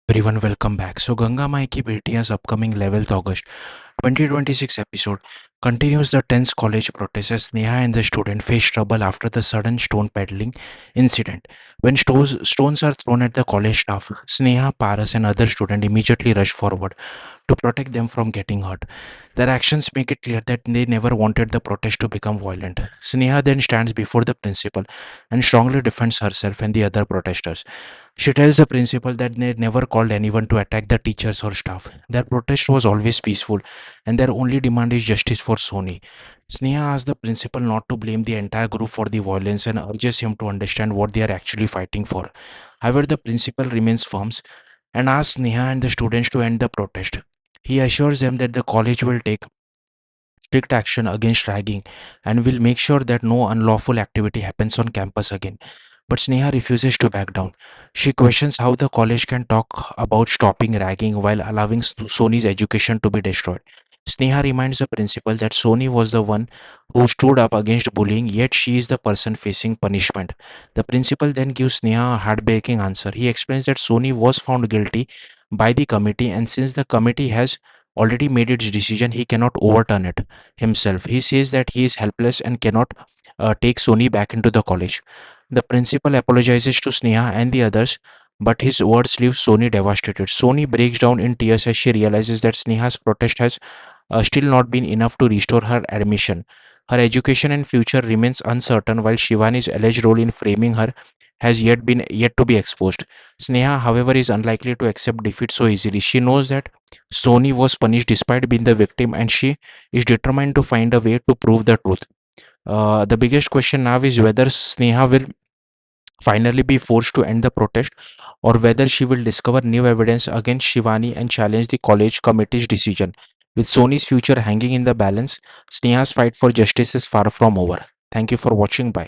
Everyone, welcome back. So, Ganga Ki Betiyan's upcoming 11th August 2026 episode continues the tense college protest as Neha and the student face trouble after the sudden stone peddling incident. When stones are thrown at the college staff, Sneha, Paras, and other students immediately rush forward to protect them from getting hurt. Their actions make it clear that they never wanted the protest to become violent. Sneha then stands before the principal and strongly defends herself and the other protesters. She tells the principal that they never called anyone to attack the teachers or staff. Their protest was always peaceful, and their only demand is justice for Sony. Sneha asks the principal not to blame the entire group for the violence and urges him to understand what they are actually fighting for. However, the principal remains firm and asks Sneha and the students to end the protest. He assures them that the college will take strict action against ragging and will make sure that no unlawful activity happens on campus again. But Sneha refuses to back down. She questions how the college can talk about stopping ragging while allowing Sony's education to be destroyed. Sneha reminds the principal that Sony was the one who stood up against bullying, yet she is the person facing punishment. The principal then gives Sneha a heartbreaking answer. He explains that Sony was found guilty by the committee, and since the committee has already made its decision, he cannot overturn it himself. He says that he is helpless and cannot take Sony back into the college. The principal apologizes to Sneha and the others, but his words leave Sony devastated. Sony breaks down in tears as she realizes that Sneha's protest has still not been enough to restore her admission. Her education and future remains uncertain, while Shivani's alleged role in framing her has yet to be exposed. Sneha, however, is unlikely to accept defeat so easily. She knows that Sony was punished despite being the victim, and she is determined to find a way to prove the truth. The biggest question now is whether Sneha will finally be forced to end the protest, or whether she will discover new evidence against Shivani and challenge the college committee's decision. With Sony's future hanging in the balance, Sneha's fight for justice is far from over. Thank you for watching. Bye.